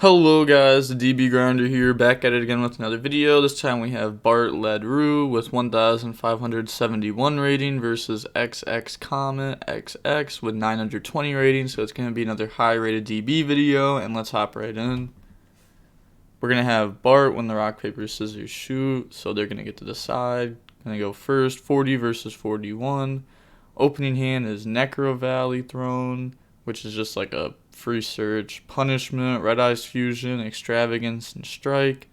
Hello guys, the DB Grinder here, back at it again with another video. This time we have Bart Ledru with 1,571 rating versus XX Comet XX with 920 rating. So it's going to be another high rated DB video, and let's hop right in. We're going to have Bart win the rock, paper, scissors, shoot. So they're going to get to decide. Going to go first, 40 versus 41. Opening hand is Necro Valley Throne, which is just like a free search, punishment, red eyes fusion, extravagance, and strike.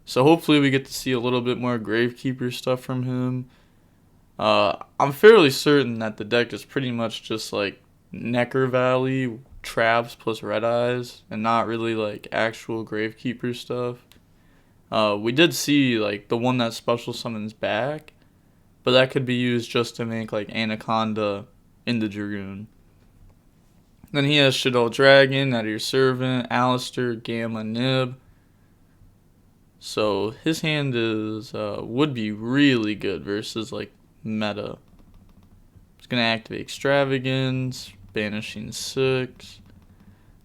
So hopefully we get to see a little bit more Gravekeeper stuff from him. I'm fairly certain that the deck is pretty much just like Necker Valley traps plus red eyes, and not really like actual Gravekeeper stuff. We did see like the one that special summons back, but that could be used just to make like Anaconda into Dragoon. Then he has Shaddoll Dragon, Out of Your Servant, Alistair, Gamma, Nib. So his hand is would be really good versus like meta. He's gonna activate Extravagance, banishing 6.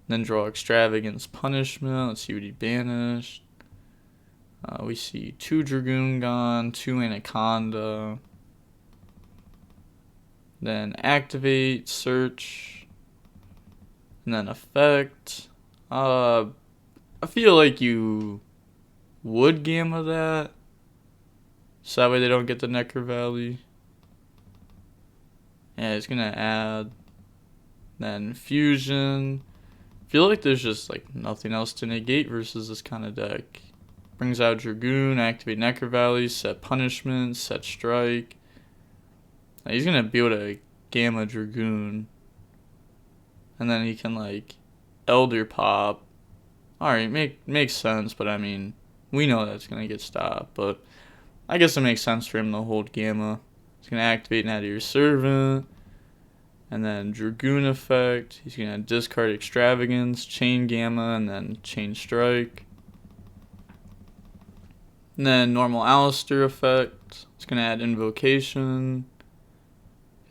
Then draw Extravagance Punishment. Let's see what he banished. We see 2 Dragoon gone, 2 Anaconda. Then activate, search. And then effect. I feel like you would gamma that, so that way they don't get the Necker Valley. Yeah, it's gonna add. Then fusion. Feel like there's just like nothing else to negate versus this kind of deck. Brings out Dragoon, activate Necker Valley, set punishment, set strike. Now he's gonna be able to gamma Dragoon. And then he can like Elder Pop. Alright, makes sense, but I mean, we know that's gonna get stopped, but I guess it makes sense for him to hold Gamma. He's gonna activate Out of Your Servant. And then Dragoon effect. He's gonna discard Extravagance, chain Gamma, and then chain strike. And then normal Alistair effect. It's gonna add invocation.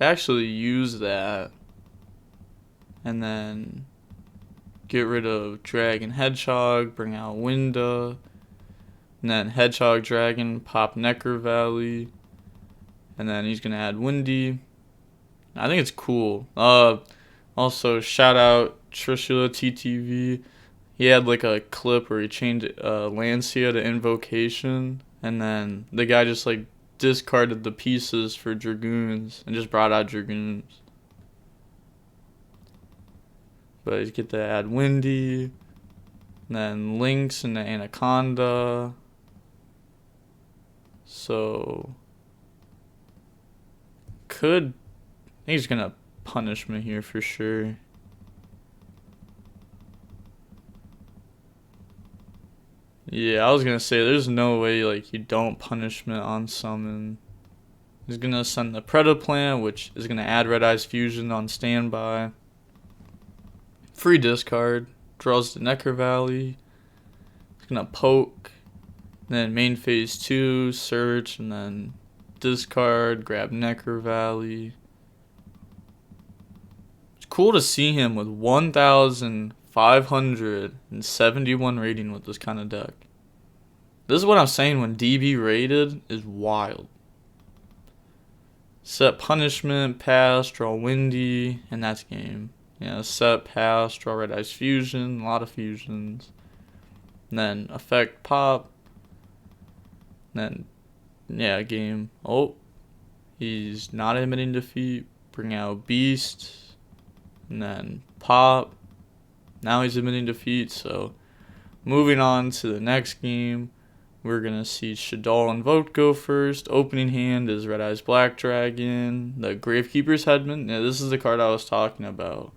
Actually use that. And then get rid of Dragon Hedgehog, bring out Winda. And then Hedgehog Dragon, pop Necker Valley. And then he's going to add Windy. I think it's cool. Also, shout out Trishula TTV. He had like a clip where he changed Lancia to Invocation. And then the guy just like discarded the pieces for Dragoons and just brought out Dragoons. But you get to add Windy, and then Lynx and the Anaconda. So I think he's gonna punish me here for sure. Yeah, I was gonna say there's no way like you don't punishment on summon. He's gonna send the Predaplant, which is gonna add Red Eyes Fusion on standby. Free discard, draws the Necker Valley. It's gonna poke, then main phase 2, search, and then discard, grab Necker Valley. It's cool to see him with 1,571 rating with this kind of deck. This is what I'm saying when DB rated is wild. Set punishment, pass, draw Windy, and that's game. Yeah, set, pass, draw Red Eyes Fusion, a lot of fusions. And then effect pop. And then, yeah, game. Oh, he's not admitting defeat. Bring out Beast. And then pop. Now he's admitting defeat. So, moving on to the next game. We're going to see Shaddoll and Vote go first. Opening hand is Red Eyes Black Dragon. The Gravekeeper's Headman. Yeah, this is the card I was talking about.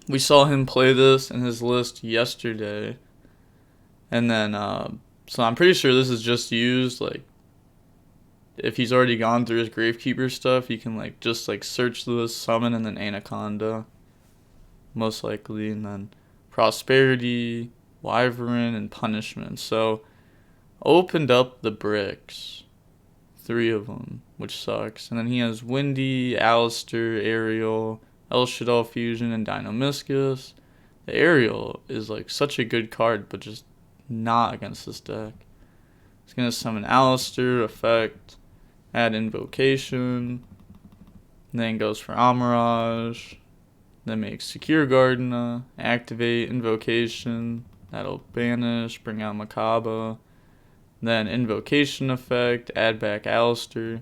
We saw him play this in his list yesterday. And then, so I'm pretty sure this is just used, like, if he's already gone through his Gravekeeper stuff, he can, like, just, like, search the list, summon, and then Anaconda. Most likely. And then Prosperity, Wyvern, and Punishment. So, opened up the bricks. 3 of them, which sucks. And then he has Windy, Alistair, Ariel, El Shaddoll Fusion, and Dynamiscus. The Aerial is like such a good card, but just not against this deck. It's gonna summon Alistair, effect, add Invocation, then goes for Amirage, then makes Secure Gardener, activate Invocation, that'll banish, bring out Makaba, then Invocation effect, add back Alistair,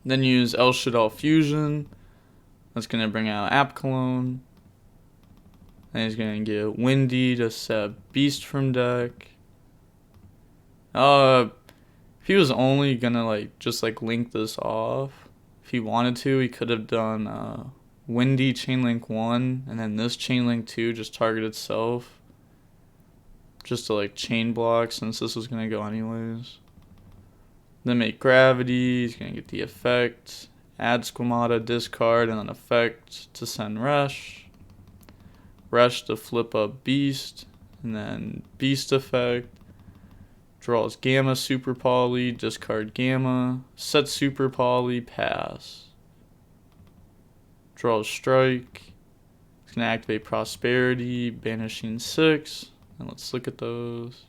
then use El Shaddoll Fusion, that's gonna bring out Apcalone, then he's gonna get Windy to set Beast from deck. If he was only gonna just link this off, if he wanted to, he could have done Windy Chainlink 1 and then this Chainlink 2 just target itself, just to chain block since this was gonna go anyways. Then make Gravity, he's gonna get the effect, add Squamata, discard, and then effect to send Resh to flip up Beast, and then Beast effect, draws Gamma Super Poly, discard Gamma, set Super Poly, pass. Draws Strike. It's going to activate Prosperity, banishing 6. And let's look at those.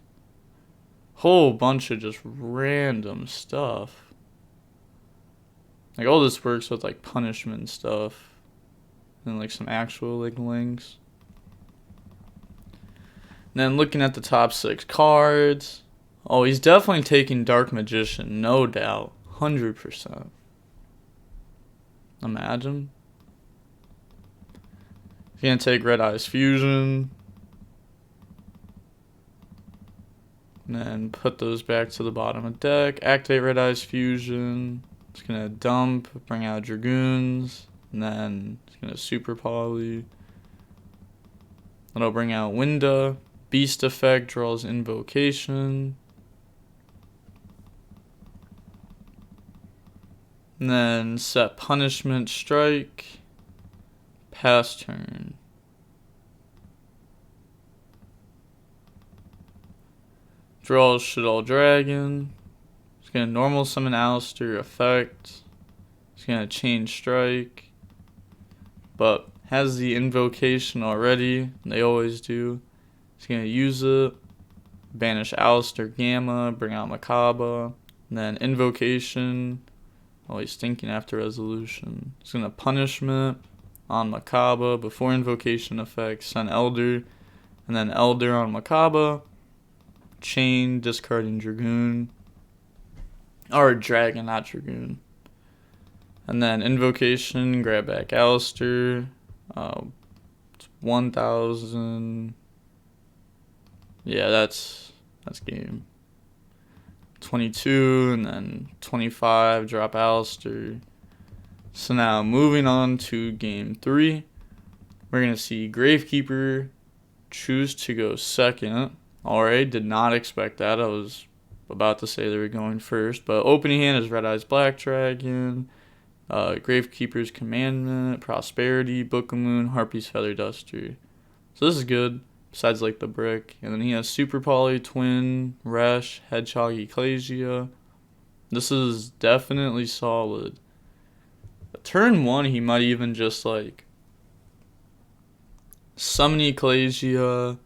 Whole bunch of just random stuff. All this works with punishment and stuff. And some actual links. And then looking at the top 6 cards. Oh, he's definitely taking Dark Magician, no doubt. 100%. Imagine. He's going to take Red Eyes Fusion. And then put those back to the bottom of deck. Activate Red Eyes Fusion. It's going to dump, bring out Dragoons. And then it's going to Super Poly. That'll bring out Winda. Beast effect draws Invocation. And then set Punishment, Strike, pass turn. Draws Shaddoll Dragon. It's going to normal summon Alistair, effect. It's going to change Strike. But has the Invocation already. They always do. It's going to use it. Banish Alistair, Gamma, bring out Makaba. And then Invocation. Oh, he's thinking after resolution. He's going to Punishment on Makaba before Invocation effect, send Elder, and then Elder on Makaba, chain, discarding Dragoon, or Dragon, not Dragoon. And then Invocation, grab back Alistair, 1,000, yeah, that's game. 22 and then 25, drop Alistair. So now moving on to game 3, we're going to see Gravekeeper choose to go second. Alright, did not expect that. I was about to say they were going first. But opening hand is Red Eyes Black Dragon, Gravekeeper's Commandment, Prosperity, Book of Moon, Harpy's Feather Duster. So this is good. Besides the brick. And then he has Super Poly, Twin, Resh, Hedgehog, Ecclesia. This is definitely solid. Turn 1, he might even just summon Ecclesia,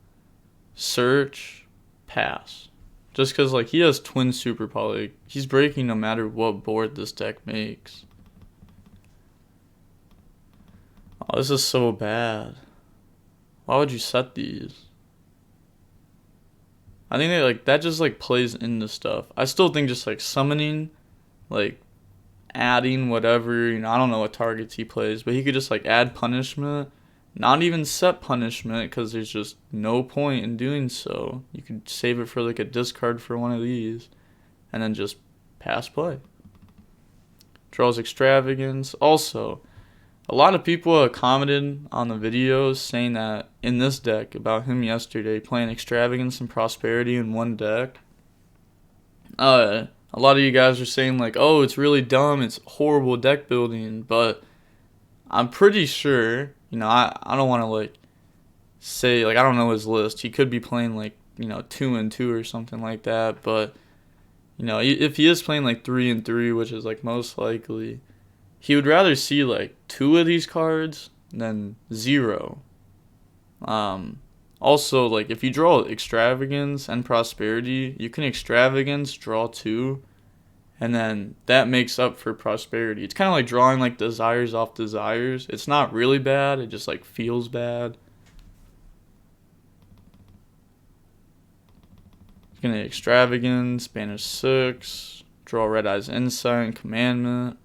search, pass. Just because he has Twin Super Poly. He's breaking no matter what board this deck makes. Oh, this is so bad. Why would you set these? I think that just plays into stuff. I still think just summoning, adding whatever, I don't know what targets he plays, but he could just add punishment, not even set punishment because there's just no point in doing so. You could save it for a discard for one of these and then just pass play. Draws Extravagance. Also, a lot of people have commented on the videos saying that in this deck about him yesterday playing Extravagance and Prosperity in one deck. A lot of you guys are saying oh, it's really dumb, it's horrible deck building, but I'm pretty sure, I don't want to say I don't know his list. He could be playing 2 and 2 or something like that, but if he is playing 3 and 3, which is most likely, he would rather see 2 of these cards than 0. Also, like, if you draw Extravagance and Prosperity, you can Extravagance, draw 2, and then that makes up for Prosperity. It's kind of like drawing, like, Desires off Desires. It's not really bad, it just, like, feels bad. It's gonna Extravagance, banish 6, draw Red Eyes Insight and Commandment.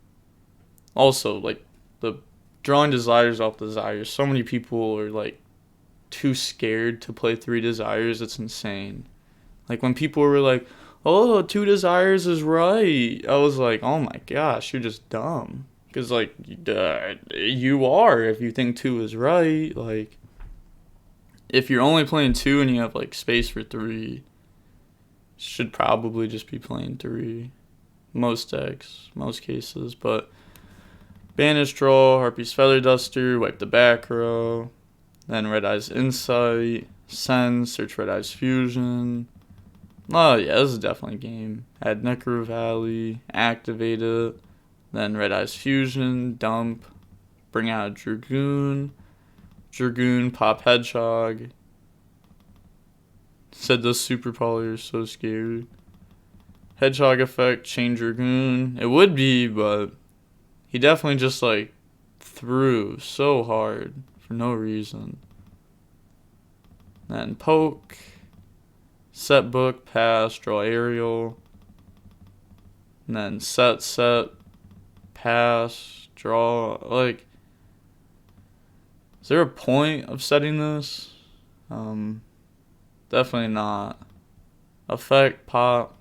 Also, like, the drawing Desires off Desires, so many people are, like, too scared to play 3 Desires. It's insane. Like, when people were like, oh, 2 Desires is right, I was like, oh my gosh, you're just dumb. Because, like, you are if you think 2 is right. Like, if you're only playing 2 and you have, like, space for 3, should probably just be playing 3. Most decks, most cases. But banish, draw, Harpy's Feather Duster, wipe the back row. Then Red Eyes Insight, send, search Red Eyes Fusion. Oh yeah, this is definitely a game. Add Necro Valley, activate it. Then Red Eyes Fusion, dump, bring out a Dragoon. Dragoon, pop Hedgehog. Said those Super Poly are so scary. Hedgehog effect, chain Dragoon. It would be, but he definitely just like threw so hard for no reason. Then poke, set book, pass, draw aerial. And then set, pass, draw. Like, is there a point of setting this? Definitely not. Effect, pop.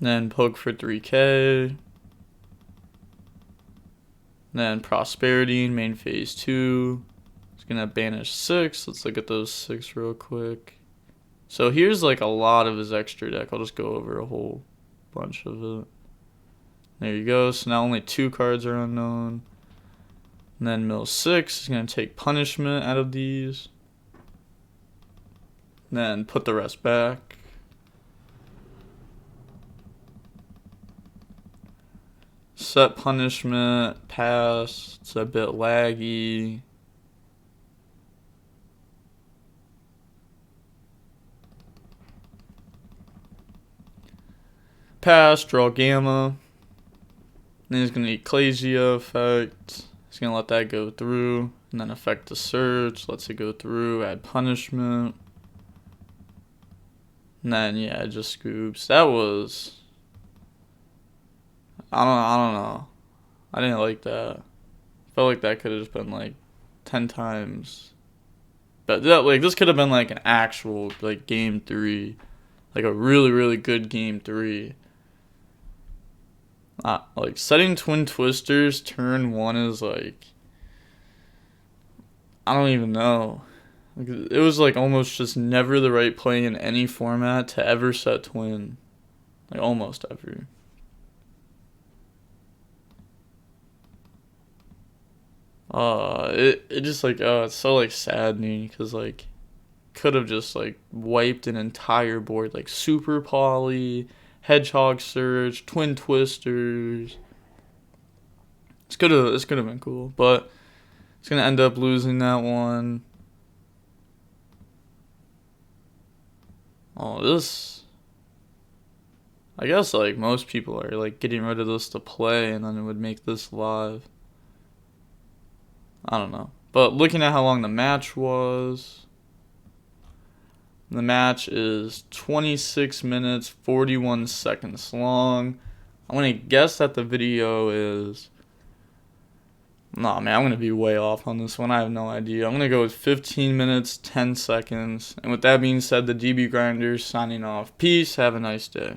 Then poke for 3k. Then Prosperity, main phase 2. It's gonna banish 6. Let's look at those 6 real quick. So here's like a lot of his extra deck. I'll just go over a whole bunch of it. There you go. So now only 2 cards are unknown. And then mill 6 is gonna take punishment out of these. And then put the rest back. Set punishment, pass, it's a bit laggy. Pass, draw Gamma. Then he's going to Ecclesia effect. He's going to let that go through. And then effect the search, lets it go through, add punishment. And then, yeah, it just scoops. That was... I don't know. I didn't like that. Felt like that could have just been like 10 times. But that, like, this could have been like an actual like game 3, like a really really good game 3. Like setting Twin Twisters turn 1 is like, I don't even know. Like, it was like almost just never the right play in any format to ever set Twin, like almost ever. It just like, it's so like saddening because like could have just like wiped an entire board, like Super Poly, Hedgehog Search, Twin Twisters. This could have been cool, but it's gonna end up losing that one. Oh, this, I guess like most people are like getting rid of this to play, and then it would make this live. I don't know. But looking at how long the match was, the match is 26 minutes, 41 seconds long. I'm going to guess that the video is... Nah, man, I'm going to be way off on this one. I have no idea. I'm going to go with 15 minutes, 10 seconds. And with that being said, the DB Grinders signing off. Peace. Have a nice day.